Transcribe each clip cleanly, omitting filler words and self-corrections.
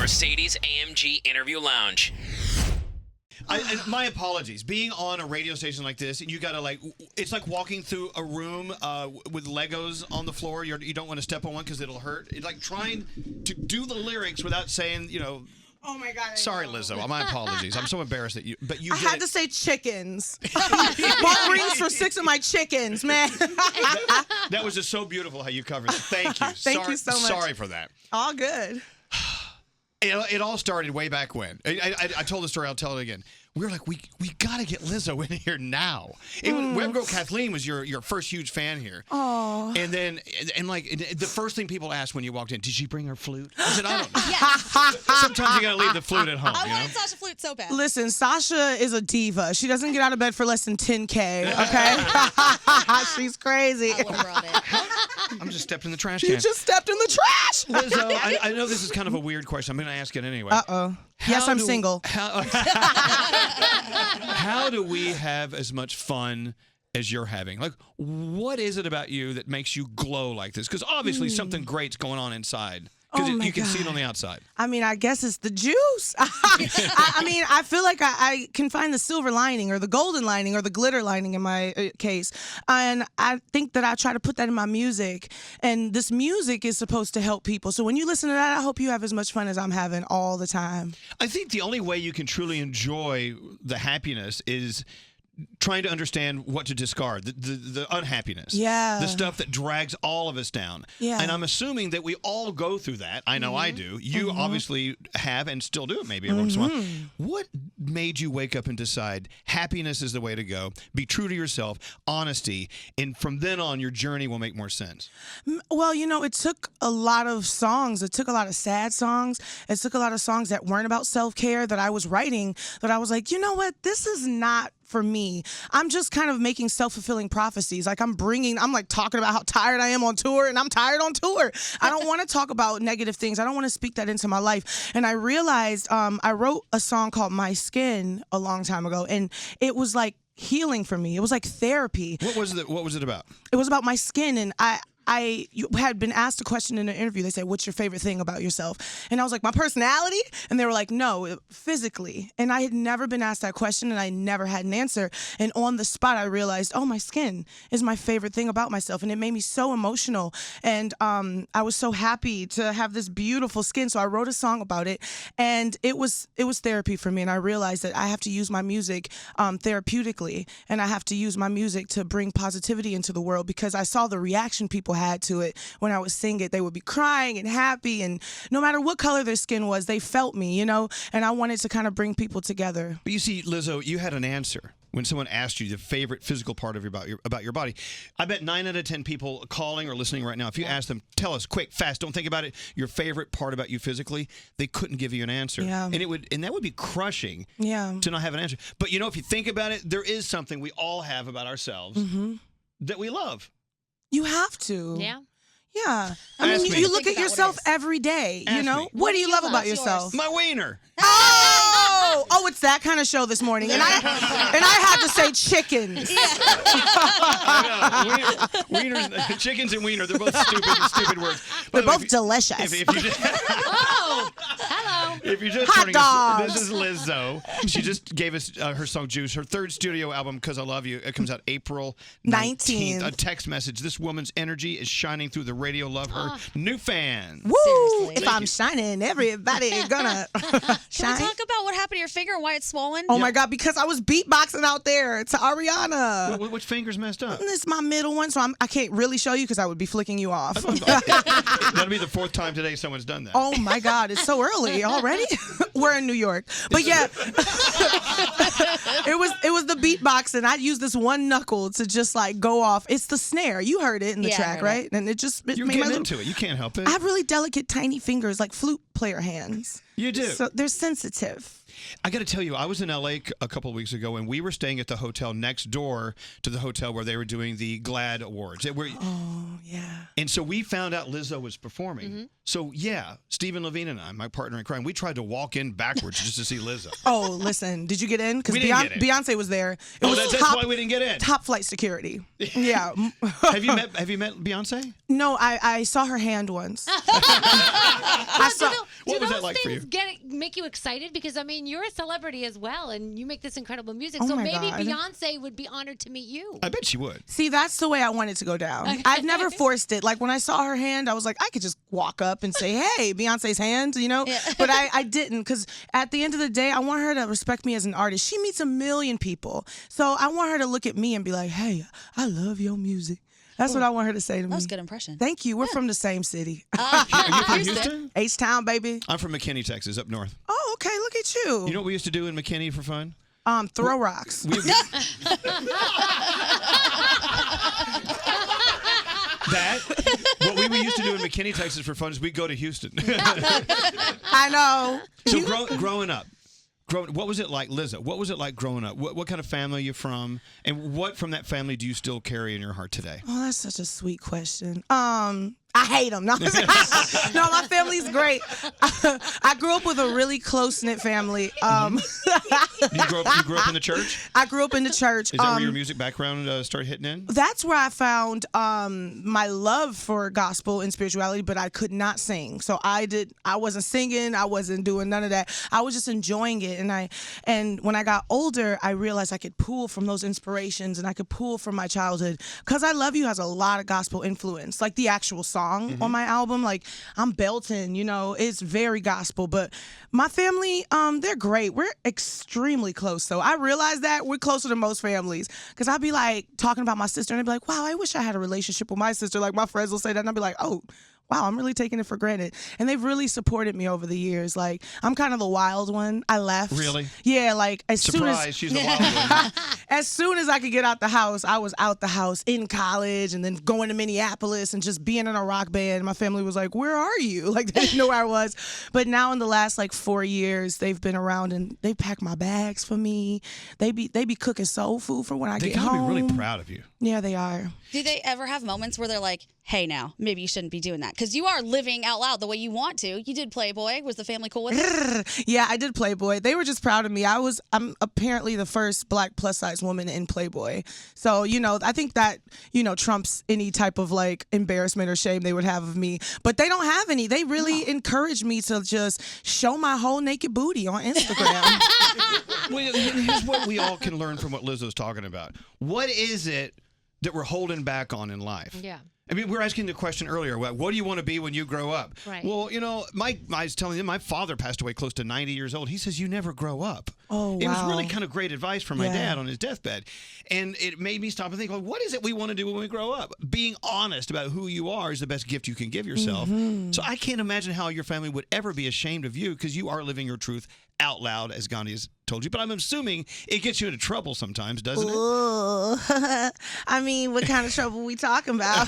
Mercedes-AMG Interview Lounge. My apologies. Being on a radio station like this, you gotta it's like walking through a room with Legos on the floor. You don't want to step on one because it'll hurt. It's like trying to do the lyrics without saying, Oh my God! Sorry, Lizzo. My apologies. I'm so embarrassed that you. But you. I had to say chickens. What rings for 6 of my chickens, man? that was just so beautiful how you covered it. Thank you. Thank you so much. Sorry for that. All good. It all started way back when. I told the story. I'll tell it again. We were like, we got to get Lizzo in here now. Web Girl Kathleen was your first huge fan here. Oh. And then, the first thing people asked when you walked in, did she bring her flute? I said, I don't know. Yes. Sometimes you got to leave the flute at home. I wanted Sasha flute so bad. Listen, Sasha is a diva. She doesn't get out of bed for less than $10K, okay? She's crazy. I would have brought it. I'm just stepped in the trash can. You just stepped in the trash. Lizzo, I know this is kind of a weird question. I'm going to ask it anyway. Uh-oh. Yes, I'm single. How do we have as much fun as you're having? Like, what is it about you that makes you glow like this? Because obviously something great's going on inside. Because you can see it on the outside. I mean, I guess it's the juice. I feel like I can find the silver lining or the golden lining or the glitter lining in my case. And I think that I try to put that in my music. And this music is supposed to help people. So when you listen to that, I hope you have as much fun as I'm having all the time. I think the only way you can truly enjoy the happiness is trying to understand what to discard, the unhappiness, the stuff that drags all of us down. And I'm assuming that we all go through that. I know I do. You obviously have and still do it maybe every once in a while. What made you wake up and decide happiness is the way to go, be true to yourself, honesty, and from then on your journey will make more sense? Well, it took a lot of songs. It took a lot of sad songs. It took a lot of songs that weren't about self-care that I was writing that I was like, you know what? This is not for me. I'm just kind of making self-fulfilling prophecies. Like I'm talking about how tired I am on tour, and I'm tired on tour. I don't want to talk about negative things. I don't want to speak that into my life. And I realized I wrote a song called My Skin a long time ago, and it was like healing for me. It was like therapy. What was it about? It was about my skin, and I had been asked a question in an interview. They said, what's your favorite thing about yourself? And I was like, my personality? And they were like, no, physically. And I had never been asked that question, and I never had an answer. And on the spot, I realized, oh, my skin is my favorite thing about myself. And it made me so emotional. And I was so happy to have this beautiful skin. So I wrote a song about it, and it was therapy for me. And I realized that I have to use my music therapeutically, and I have to use my music to bring positivity into the world, because I saw the reaction people had to it when I would sing it. They would be crying and happy, and no matter what color their skin was, they felt me, and I wanted to kind of bring people together. But you see, Lizzo, you had an answer when someone asked you the favorite physical part of about your body. I bet 9 out of 10 people calling or listening right now, if you ask them, tell us quick, fast, don't think about it, your favorite part about you physically, they couldn't give you an answer. Yeah. And that would be crushing to not have an answer. But if you think about it, there is something we all have about ourselves that we love. You have to. Yeah. Yeah. I mean, you look at yourself every day, What do you love about yourself? My wiener. Oh, it's that kind of show this morning. And I had to say chickens. Wieners, chickens and wiener, they're both stupid words. They're both delicious. Oh, hello. If you're just Hot dogs. This is Lizzo. She just gave us her song Juice, her third studio album, 'Cause I Love You. It comes out April 19th. A text message. This woman's energy is shining through the radio. Love her. New fans. Woo! Seriously. If I'm shining, everybody is gonna shine. Can we talk about what happened to your finger and why it's swollen? Oh my God, because I was beatboxing out there to Ariana. Which finger's messed up? This is my middle one, so I can't really show you because I would be flicking you off. That'll be the 4th time today someone's done that. Oh my God, it's so early already. We're in New York, but yeah, it was the beatboxing. I used this one knuckle to just like go off. It's the snare. You heard it in the track, right? And it You're made getting into it. You can't help it. I have really delicate, tiny fingers, like flute player hands. You do. So they're sensitive. I got to tell you, I was in L.A. a couple of weeks ago, and we were staying at the hotel next door to the hotel where they were doing the GLAAD Awards. Oh, yeah. And so we found out Lizzo was performing. Mm-hmm. So, yeah, Stephen Levine and I, my partner in crime, we tried to walk in backwards just to see Lizzo. Oh, listen, did you get in? Because We didn't get in. Beyonce was there. It was That's why we didn't get in. Top flight security. Yeah. Have you met Beyonce? No, I saw her hand once. What was that like for you? Make you excited? Because, I mean, you're a celebrity as well, and you make this incredible music. Oh so my maybe God. Beyonce would be honored to meet you. I bet she would. See, that's the way I want it to go down. I've never forced it. Like, when I saw her hand, I was like, I could just walk up and say, hey, Beyonce's hand, you know? Yeah. But I didn't, because at the end of the day, I want her to respect me as an artist. She meets a million people. So I want her to look at me and be like, hey, I love your music. That's what I want her to say to me. That was a good impression. Thank you. We're from the same city. Are you from Houston? H-Town, baby. I'm from McKinney, Texas, up north. Oh, okay. Look at you. You know what we used to do in McKinney for fun? Throw rocks. What we used to do in McKinney, Texas for fun is we'd go to Houston. I know. So growing up, what was it like, Lizzo? What was it like growing up? What kind of family are you from? And what from that family do you still carry in your heart today? Oh, that's such a sweet question. I hate them. No, no, my family's great. I grew up with a really close-knit family. You grew up in the church? I grew up in the church. Is that where your music background started hitting in? That's where I found my love for gospel and spirituality, but I could not sing. So I wasn't singing. I wasn't doing none of that. I was just enjoying it. And when I got older, I realized I could pull from those inspirations and I could pull from my childhood. 'Cause I Love You has a lot of gospel influence, like the actual song on my album. Like, I'm belting, it's very gospel. But my family, they're great. We're extremely close. So I realize that we're closer than most families. 'Cause I'll be like talking about my sister and I'd be like, wow, I wish I had a relationship with my sister. Like, my friends will say that and I'll be like, oh, wow, I'm really taking it for granted. And they've really supported me over the years. Like, I'm kind of the wild one. I left. Really? Yeah, like Surprise, she's the wild one. As soon as I could get out the house, I was out the house in college and then going to Minneapolis and just being in a rock band. My family was like, where are you? Like, they didn't know where I was. But now in the last 4 years, they've been around and they pack my bags for me. They be cooking soul food for when I get home. They gotta be really proud of you. Yeah, they are. Do they ever have moments where they're like, hey, now, maybe you shouldn't be doing that? Because you are living out loud the way you want to. You did Playboy. Was the family cool with it? Yeah, I did Playboy. They were just proud of me. I'm apparently the first Black plus-size woman in Playboy. So, I think that, trumps any type of embarrassment or shame they would have of me. But they don't have any. They really encourage me to just show my whole naked booty on Instagram. Well, here's what we all can learn from what Lizzo's talking about. What is it that we're holding back on in life? Yeah. I mean, we were asking the question earlier, what do you want to be when you grow up? Right. Well, I was telling them my father passed away close to 90 years old. He says, you never grow up. Oh, wow. It was really kind of great advice from my dad on his deathbed. And it made me stop and think, what is it we want to do when we grow up? Being honest about who you are is the best gift you can give yourself. Mm-hmm. So I can't imagine how your family would ever be ashamed of you because you are living your truth out loud, as Gandhi has told you. But I'm assuming it gets you into trouble sometimes, doesn't it? I mean, what kind of trouble we talking about?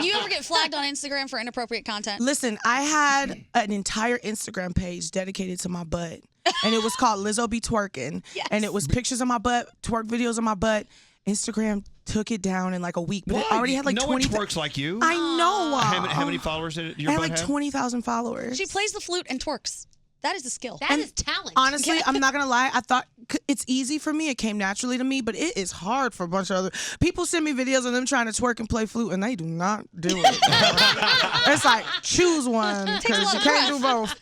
You ever get flagged on Instagram for inappropriate content? Listen, I had an entire Instagram page dedicated to my butt. And it was called Lizzo Be Twerking. Yes. And it was pictures of my butt, twerk videos of my butt. Instagram took it down in a week. But it already had 20. No one twerks like you. I know. How many followers did your butt have? I had 20,000 followers. She plays the flute and twerks. That is a skill. That is talent. Honestly, I'm not going to lie. I thought it's easy for me. It came naturally to me, but it is hard for a bunch of other people. Send me videos of them trying to twerk and play flute, and they do not do it. It's like, choose one because you can't do both.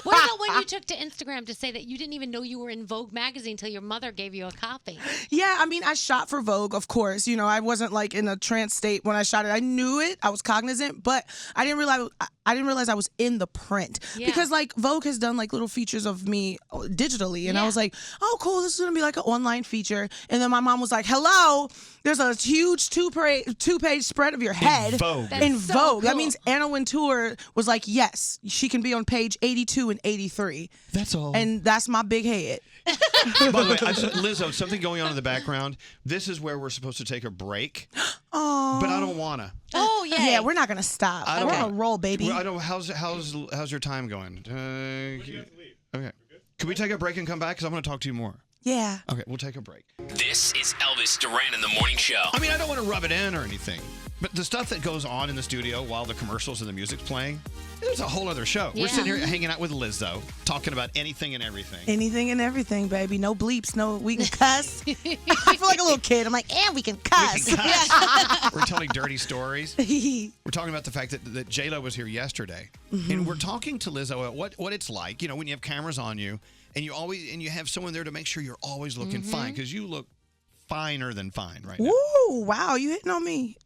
What about when you took to Instagram to say that you didn't even know you were in Vogue magazine until your mother gave you a copy? Yeah, I mean, I shot for Vogue, of course. I wasn't in a trance state when I shot it. I knew it. I was cognizant, but I didn't realize I was in the print because Vogue has done little features of me digitally, and I was like, oh, cool, this is gonna be an online feature. And then my mom was like, hello, there's a huge two-page spread of your head in Vogue. Cool. That means Anna Wintour was like, yes, she can be on page 82 and 83. That's all. And that's my big head. By the way, Lizzo, something going on in the background. This is where we're supposed to take a break. Oh, but I don't wanna. Oh yeah. Yeah, we're not gonna stop. We're on a roll, baby. How's your time going? Okay. Can we take a break and come back? Because I'm going to talk to you more. Yeah. Okay, we'll take a break. This is Elvis Duran in the Morning Show. I mean, I don't want to rub it in or anything, but the stuff that goes on in the studio while the commercials and the music's playing, it's a whole other show. Yeah. We're sitting here hanging out with Lizzo, talking about anything and everything. Anything and everything, baby. No bleeps. No, we can cuss. I feel like a little kid. I'm like, we can cuss. We can cuss. We're telling dirty stories. We're talking about the fact that J-Lo was here yesterday, and we're talking to Lizzo about what it's like, when you have cameras on you, and you have someone there to make sure you're always looking fine, because you look finer than fine right now. Ooh, wow, you hitting on me.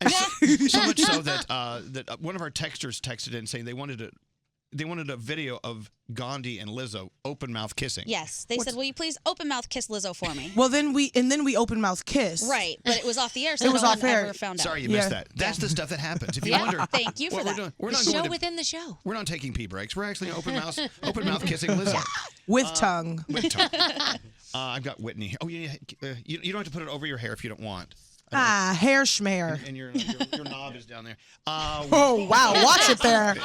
So much so that one of our texters texted in saying they wanted a video of Gandhi and Lizzo open mouth kissing. Yes, they said, "Will you please open mouth kiss Lizzo for me?" Well, then we open mouth kiss. Right, but it was off the air, so It was no off one air. ever found out. Sorry you missed that. That's the stuff that happens. If you wonder, Thank you for what that. we're doing, we're The not show going to, within the show. we're not taking pee breaks. We're actually open mouth kissing Lizzo With tongue. with tongue. I've got Whitney here. Oh, you don't have to put it over your hair if you don't want. Hair schmear. And your knob is down there. Oh, wow. Watch it there.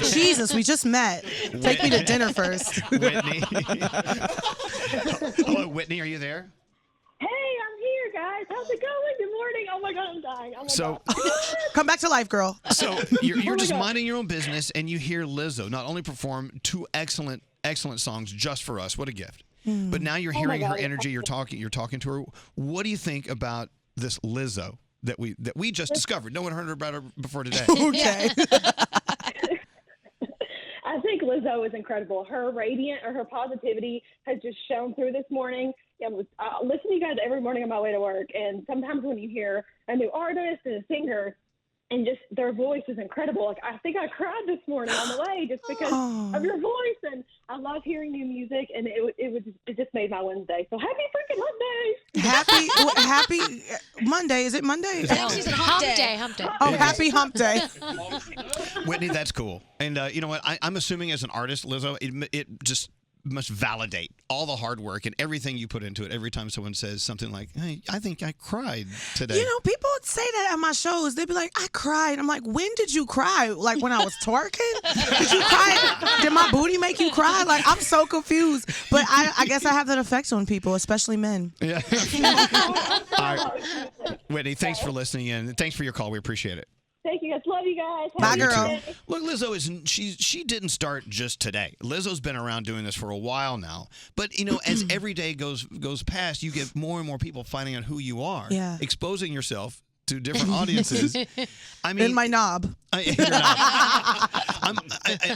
Jesus, we just met. Take me to dinner first. Whitney. Hello, Whitney. Are you there? Hey, I'm here, guys. How's it going? Good morning. Oh my God, I'm dying. Oh my God. Come back to life, girl. So you're just minding your own business, and you hear Lizzo not only perform two excellent songs just for us. What a gift! But now you're hearing her energy. You're talking to her. What do you think about this Lizzo that we just discovered? No one heard about her before today. Okay. I think Lizzo is incredible. Her radiant or her positivity has just shown through this morning. I listen to you guys every morning on my way to work, and sometimes when you hear a new artist and a singer, and just their voice is incredible. Like, I think I cried this morning on the way just because of your voice, and I love hearing new music, and it just made my Wednesday. So happy freaking Monday! Happy Monday. Is it Monday? No, she's a hump day. Oh, happy hump day. Whitney, that's cool. And you know what? I'm assuming as an artist, Lizzo, it just must validate all the hard work and everything you put into it every time someone says something like, hey, I think I cried today. People would say that at my shows. They'd be like, I cried. I'm like, when did you cry? Like when I was twerking? Did you cry? Did my booty make you cry? Like, I'm so confused. But I guess I have that effect on people, especially men. Yeah. All right. Whitney, thanks for listening in. Thanks for your call. We appreciate it. Thank you guys. Love you guys. Bye, girl. Look, Lizzo she didn't start just today. Lizzo's been around doing this for a while now. But as every day goes past, you get more and more people finding out who you are, exposing yourself to different audiences. I mean, in my knob.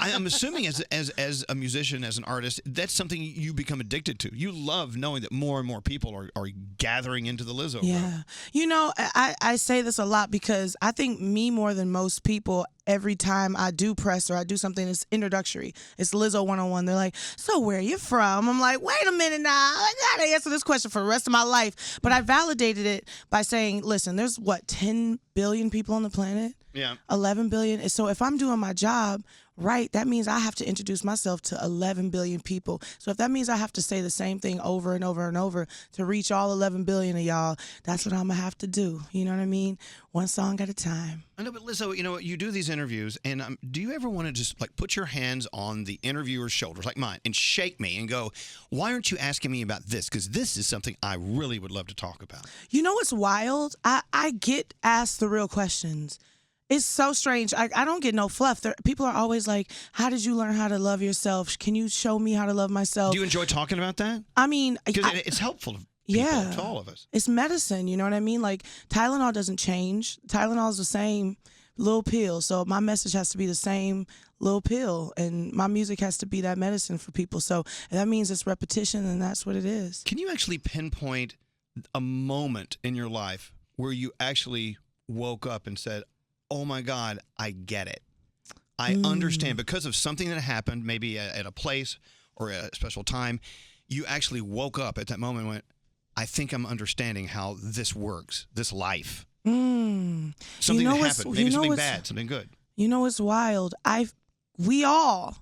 I'm assuming as a musician, as an artist, that's something you become addicted to. You love knowing that more and more people are gathering into the Lizzo room. I say this a lot because I think me more than most people, every time I do press or I do something that's introductory, it's Lizzo 101. They're like, so where are you from? I'm like, wait a minute now. I got to answer this question for the rest of my life. But I validated it by saying, listen, there's 10 billion people on the planet? Yeah. 11 billion. So if I'm doing my job right, that means I have to introduce myself to 11 billion people. So if that means I have to say the same thing over and over and over to reach all 11 billion of y'all, that's what I'm going to have to do. You know what I mean? One song at a time. I know, but Lizzo, you do these interviews, and do you ever want to just put your hands on the interviewer's shoulders, like mine, and shake me and go, why aren't you asking me about this? Because this is something I really would love to talk about. You know what's wild? I get asked the real questions. It's so strange. I don't get no fluff. People are always like, how did you learn how to love yourself? Can you show me how to love myself? Do you enjoy talking about that? I mean, because it's helpful to people, to all of us. It's medicine, you know what I mean? Like, Tylenol doesn't change. Tylenol is the same little pill. So my message has to be the same little pill, and my music has to be that medicine for people. So if that means it's repetition, and that's what it is. Can you actually pinpoint a moment in your life where you actually woke up and said, oh my God, I get it. I understand because of something that happened, maybe at a place or a special time, you actually woke up at that moment and went, I think I'm understanding how this works, this life. Something that happened, maybe something bad, something good. You know what's wild? We all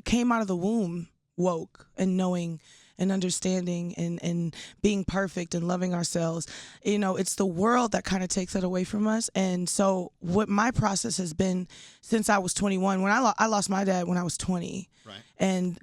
came out of the womb woke and knowing and understanding and being perfect and loving ourselves. It's the world that kind of takes that away from us. And so what my process has been since I was 21, when I lost my dad when I was 20. And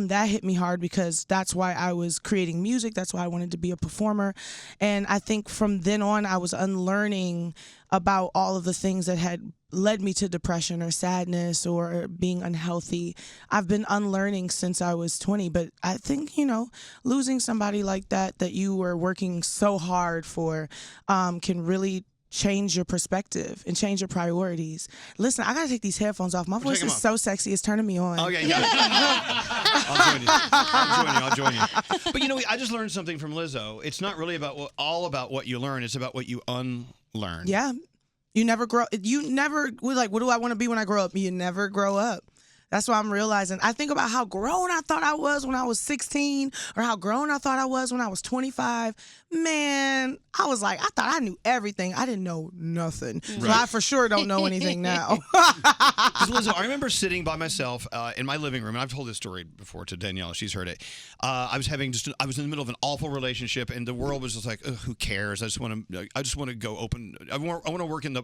that hit me hard because that's why I was creating music. That's why I wanted to be a performer. And I think from then on, I was unlearning about all of the things that had led me to depression or sadness or being unhealthy. I've been unlearning since I was 20. But I think, you know, losing somebody like that you were working so hard for can really change your perspective and change your priorities. Listen, I gotta take these headphones off. My voice is so sexy, it's turning me on. Oh, yeah. I'll join you. But you know, I just learned something from Lizzo. It's not really all about what you learn, it's about what you unlearn. Yeah. You never we're like, what do I want to be when I grow up? You never grow up. That's what I'm realizing. I think about how grown I thought I was when I was 16 or how grown I thought I was when I was 25. Man, I was like, I thought I knew everything. I didn't know nothing. Right. So I for sure don't know anything now. Lizzo, I remember sitting by myself in my living room, and I've told this story before to Danielle. She's heard it. I was in the middle of an awful relationship, and the world was just like, who cares? I just want to go open. I want to work at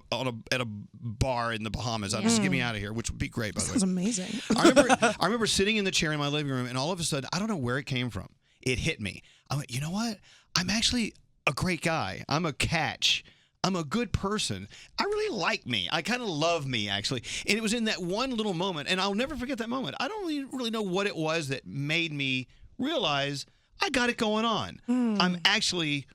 a bar in the Bahamas. Just get me out of here, which would be great. By the way, sounds amazing. I remember sitting in the chair in my living room, and all of a sudden, I don't know where it came from. It hit me. I went, you know what? I'm actually a great guy. I'm a catch. I'm a good person. I really like me. I kind of love me, actually. And it was in that one little moment, and I'll never forget that moment. I don't really know what it was that made me realize I got it going on. I'm actually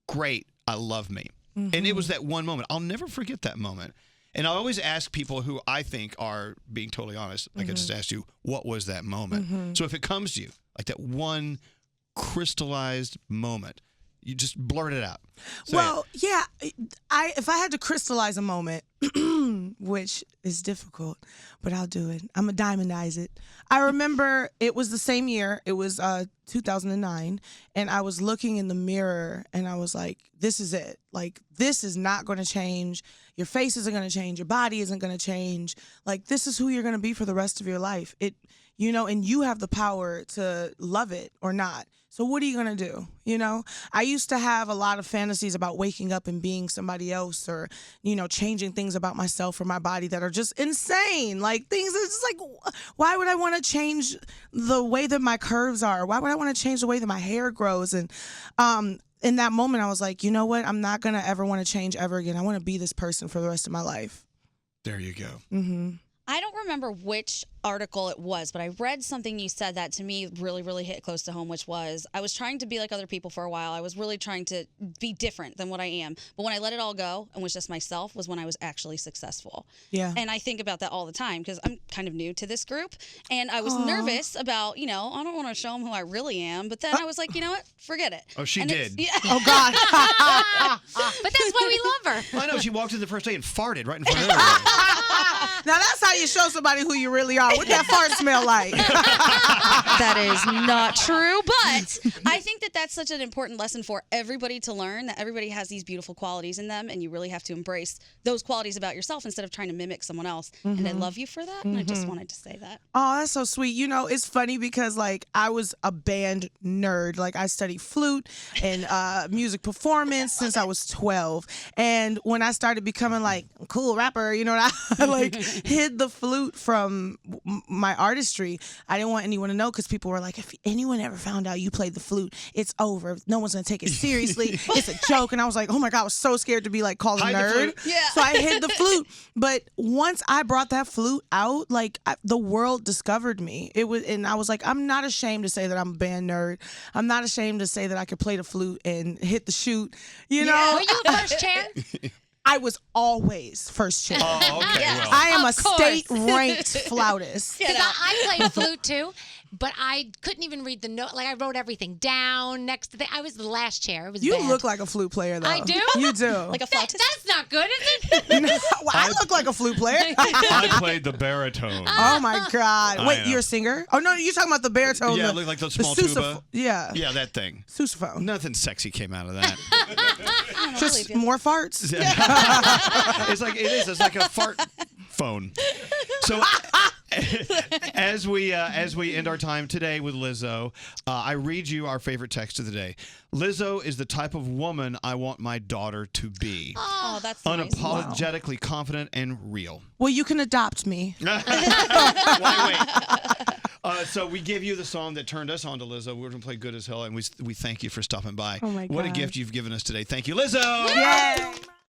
great. I love me. And it was that one moment. I'll never forget that moment. And I always ask people who I think are being totally honest, like I just asked you, what was that moment? So if it comes to you, like that one crystallized moment, you just blurt it out. Yeah, if I had to crystallize a moment, which is difficult, but I'll do it. I'm going to diamondize it. I remember it was the same year. It was 2009, and I was looking in the mirror, and I was like, this is it. Like, this is not going to change. Your face isn't going to change. Your body isn't going to change. Like, this is who you're going to be for the rest of your life. And you have the power to love it or not. So what are you going to do? You know, I used to have a lot of fantasies about waking up and being somebody else or, you know, changing things about myself or my body that are just insane. Like things that's just like, why would I want to change the way that my curves are? Why would I want to change the way that my hair grows? And in that moment, I was like, you know what? I'm not going to ever want to change ever again. I want to be this person for the rest of my life. There you go. I don't remember which article it was, but I read something you said that to me really, really hit close to home, which was I was trying to be like other people for a while. I was really trying to be different than what I am. But when I let it all go and was just myself was when I was actually successful. Yeah. And I think about that all the time because I'm kind of new to this group. And I was nervous about, I don't want to show them who I really am. But then I was like, you know what? Forget it. Oh, she did. Yeah. Oh, God. But that's why we love her. I know. She walked in the first day and farted right in front of everybody. Now, that's how you show somebody who you really are. What that fart smell like? That is not true, but I think that that's such an important lesson for everybody to learn, that everybody has these beautiful qualities in them, and you really have to embrace those qualities about yourself instead of trying to mimic someone else. And I love you for that, and I just wanted to say that. Oh, that's so sweet. You know, it's funny because, like, I was a band nerd. Like, I studied flute and music performance since I was 12. And when I started becoming, like, a cool rapper, you know, I, like, hid the flute from my artistry. I didn't want anyone to know because people were like, if anyone ever found out you played the flute, it's over. No one's going to take it seriously. It's a joke. And I was like, oh my God, I was so scared to be like called a nerd. Yeah. So I hid the flute. But once I brought that flute out, like the world discovered me. And I was like, I'm not ashamed to say that I'm a band nerd. I'm not ashamed to say that I could play the flute and hit the chute. You know? Were you first chair? I was always first chair. Oh, okay. Yes. Well. I am a state-ranked flautist. Because I played flute too, but I couldn't even read the note. Like I wrote everything down next to I was the last chair. It was You bad. look like a flute player, though. I do? You do. Like a flautist? That's not good, is it? No, well, I look like a flute player. I played the baritone. Oh, my God. Wait, you're a singer? Oh, no, you're talking about the baritone. Yeah, look like the small tuba. Yeah. Yeah, that thing. Sousaphone. Nothing sexy came out of that. Just more farts? It's like a fart phone. So as we end our time today with Lizzo, I read you our favorite text of the day. Lizzo is the type of woman I want my daughter to be. Oh, that's nice. Unapologetically confident and real. Well, you can adopt me. Why wait? So we give you the song that turned us on to Lizzo. We're going to play Good as Hell, and we thank you for stopping by. Oh my What a God. gift you've given us today. Thank you, Lizzo. Yay.